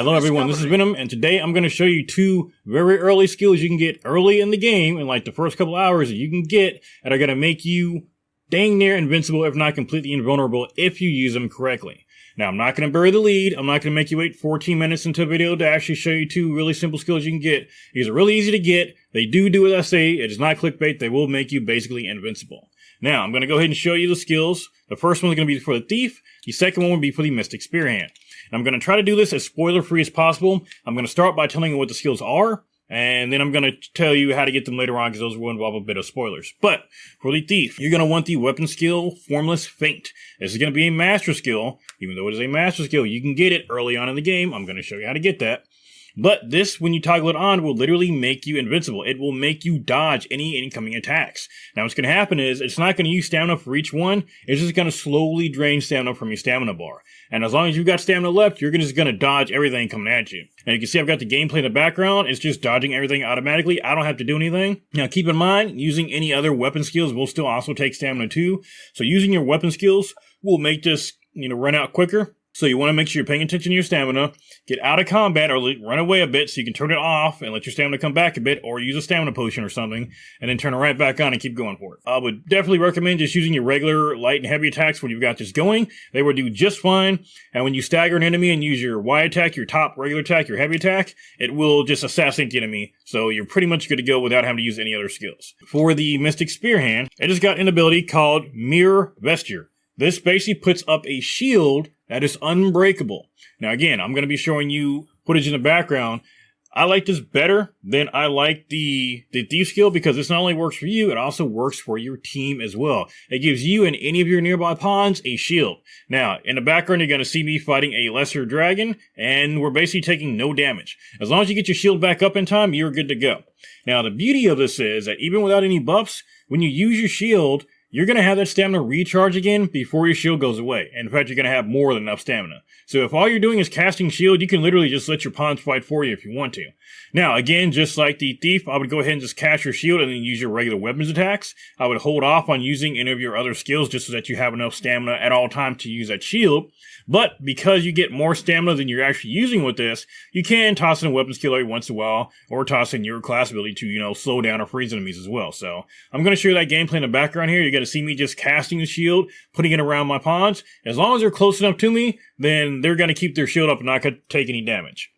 Hello everyone, this is Venom, and today I'm going to show you two very early skills you can get early in the game, in like the first couple hours that you can get, that are going to make you dang near invincible, if not completely invulnerable, if you use them correctly. Now, I'm not going to bury the lead. I'm not going to make you wait 14 minutes into a video to actually show you two really simple skills you can get. These are really easy to get. They do what I say. It is not clickbait. They will make you basically invincible. Now, I'm going to go ahead and show you the skills. The first one is going to be for the Thief. The second one will be for the Magic Spearhand. And I'm going to try to do this as spoiler-free as possible. I'm going to start by telling you what the skills are, and then I'm going to tell you how to get them later on, because those will involve a bit of spoilers. But for the Thief, you're going to want the weapon skill Formless Feint. This is going to be a master skill. Even though it is a master skill, you can get it early on in the game. I'm going to show you how to get that. But this, when you toggle it on, will literally make you invincible. It will make you dodge any incoming attacks. Now what's going to happen is, it's not going to use stamina for each one. It's just going to slowly drain stamina from your stamina bar. And as long as you've got stamina left, you're just going to dodge everything coming at you. And you can see I've got the gameplay in the background. It's just dodging everything automatically. I don't have to do anything. Now keep in mind, using any other weapon skills will still also take stamina too. So using your weapon skills will make this, run out quicker. So you want to make sure you're paying attention to your stamina, get out of combat or run away a bit so you can turn it off and let your stamina come back a bit, or use a stamina potion or something, and then turn it right back on and keep going for it. I would definitely recommend just using your regular light and heavy attacks when you've got this going. They will do just fine, and when you stagger an enemy and use your Y attack, your top regular attack, your heavy attack, it will just assassinate the enemy, so you're pretty much good to go without having to use any other skills. For the Magic Spearhand, it has got an ability called Mirror Vesture. This basically puts up a shield that is unbreakable. Now again, I'm going to be showing you footage in the background. I like this better than I like the Thief skill, because this not only works for you, it also works for your team as well. It gives you and any of your nearby pawns a shield. Now, in the background, you're going to see me fighting a lesser dragon, and we're basically taking no damage. As long as you get your shield back up in time, you're good to go. Now, the beauty of this is that even without any buffs, when you use your shield, you're going to have that stamina recharge again before your shield goes away. And in fact, you're going to have more than enough stamina. So if all you're doing is casting shield, you can literally just let your pawns fight for you if you want to. Now, again, just like the Thief, I would go ahead and just cast your shield and then use your regular weapons attacks. I would hold off on using any of your other skills just so that you have enough stamina at all times to use that shield. But because you get more stamina than you're actually using with this, you can toss in a weapon skill every once in a while, or toss in your class ability to, slow down or freeze enemies as well. So I'm going to show you that gameplay in the background here. You're going to see me just casting the shield, putting it around my pawns. As long as they're close enough to me, then they're going to keep their shield up and not going to take any damage.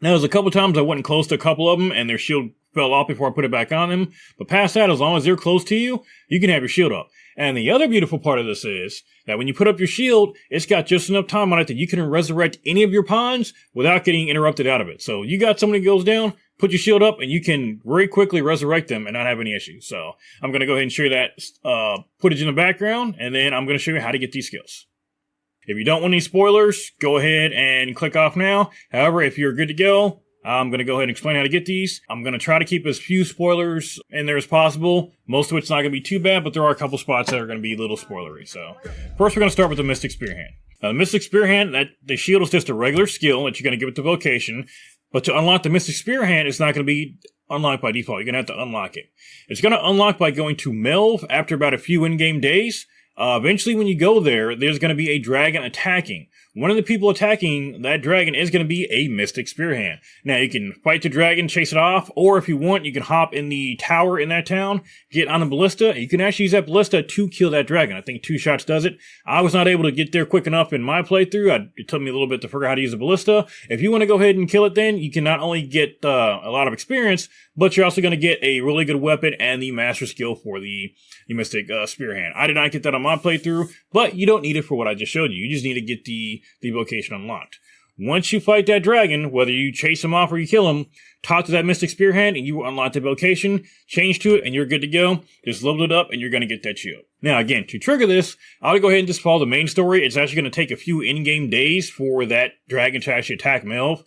Now, there's a couple times I wasn't close to a couple of them, and their shield fell off before I put it back on them. But past that, as long as they're close to you, you can have your shield up. And the other beautiful part of this is that when you put up your shield, it's got just enough time on it that you can resurrect any of your pawns without getting interrupted out of it. So you got somebody who goes down, put your shield up, and you can very quickly resurrect them and not have any issues. So I'm going to go ahead and show you that footage in the background, and then I'm going to show you how to get these skills. If you don't want any spoilers, go ahead and click off now. However, if you're good to go, I'm going to go ahead and explain how to get these. I'm going to try to keep as few spoilers in there as possible. Most of it's not going to be too bad, but there are a couple spots that are going to be a little spoilery. So first we're going to start with the Magic Spearhand. Now the Magic Spearhand, the shield is just a regular skill that you're going to give it the vocation. But to unlock the Magic Spearhand, it's not going to be unlocked by default. You're going to have to unlock it. It's going to unlock by going to Melve after about a few in-game days. Eventually, when you go there, there's going to be a dragon attacking. One of the people attacking that dragon is going to be a Magic Spearhand. Now, you can fight the dragon, chase it off, or if you want, you can hop in the tower in that town, get on the ballista. You can actually use that ballista to kill that dragon. I think 2 shots does it. I was not able to get there quick enough in my playthrough. It took me a little bit to figure out how to use the ballista. If you want to go ahead and kill it then, you can not only get a lot of experience, but you're also going to get a really good weapon and the master skill for the Magic Spearhand. I did not get that on my playthrough, but you don't need it for what I just showed you. You just need to get the vocation unlocked. Once you fight that dragon, whether you chase him off or you kill him, talk to that Magic Spearhand and you will unlock the vocation, change to it, and you're good to go. Just level it up and you're going to get that shield. Now, again, to trigger this, I would go ahead and just follow the main story. It's actually going to take a few in-game days for that dragon to actually attack Melve.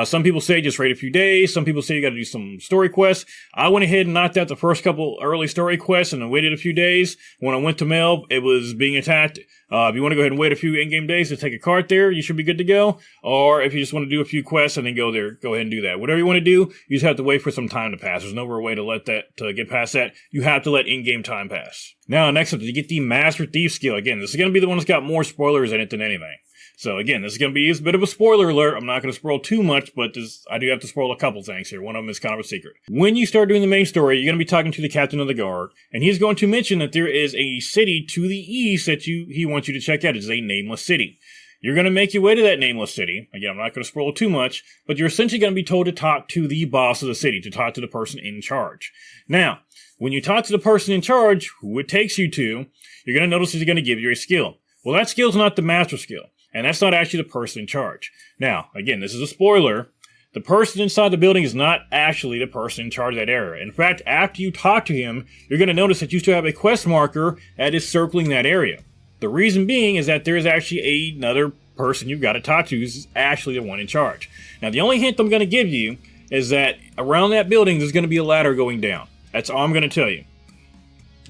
Some people say just wait a few days. Some people say you got to do some story quests. I went ahead and knocked out the first couple early story quests and then waited a few days. When I went to Melve, it was being attacked. If you want to go ahead and wait a few in-game days to take a cart there, you should be good to go. Or if you just want to do a few quests and then go there, go ahead and do that. Whatever you want to do, you just have to wait for some time to pass. There's no real way to get past that. You have to let in-game time pass. Now, next up, to get the Master Thief skill. Again, this is going to be the one that's got more spoilers in it than anything. So again, this is going to be a bit of a spoiler alert. I'm not going to spoil too much, but I do have to spoil a couple things here. One of them is kind of a secret. When you start doing the main story, you're going to be talking to the captain of the guard, and he's going to mention that there is a city to the east that he wants you to check out. It's a nameless city. You're going to make your way to that nameless city. Again, I'm not going to spoil too much, but you're essentially going to be told to talk to the boss of the city, to talk to the person in charge. Now, when you talk to the person in charge, who it takes you to, you're going to notice he's going to give you a skill. Well, that skill's not the master skill, and that's not actually the person in charge. Now, again, this is a spoiler. The person inside the building is not actually the person in charge of that area. In fact, after you talk to him, you're going to notice that you still have a quest marker that is circling that area. The reason being is that there is actually another person you've got to talk to who's actually the one in charge. Now, the only hint I'm going to give you is that around that building, there's going to be a ladder going down. That's all I'm going to tell you.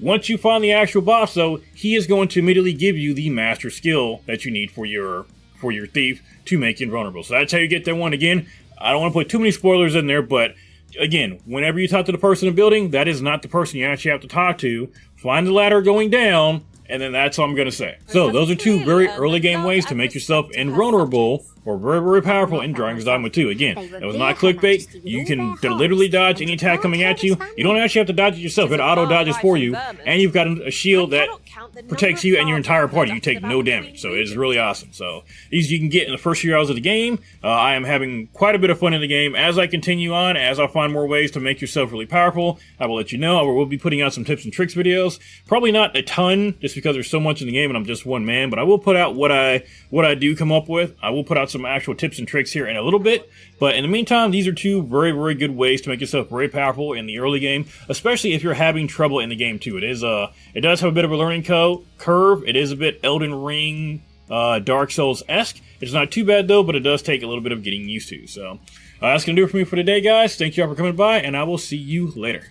Once you find the actual boss, though, he is going to immediately give you the master skill that you need for your thief to make you invulnerable. So that's how you get that one. Again, I don't want to put too many spoilers in there, but again, whenever you talk to the person in the building, that is not the person you actually have to talk to. Find the ladder going down, and then that's all I'm going to say. So those are two very early game ways to make yourself invulnerable or very, very powerful in Dragon's Dogma 2. Again, that was not clickbait. You can literally dodge any attack coming at you. You don't actually have to dodge it yourself. It auto dodges for you, and you've got a shield that protects you and your entire party. You take no damage, so it is really awesome. So these you can get in the first few hours of the game. I am having quite a bit of fun in the game. As I continue on, as I find more ways to make yourself really powerful, I will let you know. I will be putting out some tips and tricks videos. Probably not a ton, just because there's so much in the game and I'm just one man, but I will put out what I do come up with. I will put out some actual tips and tricks here in a little bit, but in the meantime, these are two very, very good ways to make yourself very powerful in the early game, especially if you're having trouble in the game too. It does have a bit of a learning curve. It is a bit Elden Ring, Dark Souls-esque. It's not too bad though, but it does take a little bit of getting used to. So that's gonna do it for me for today, guys. Thank you all for coming by, and I will see you later.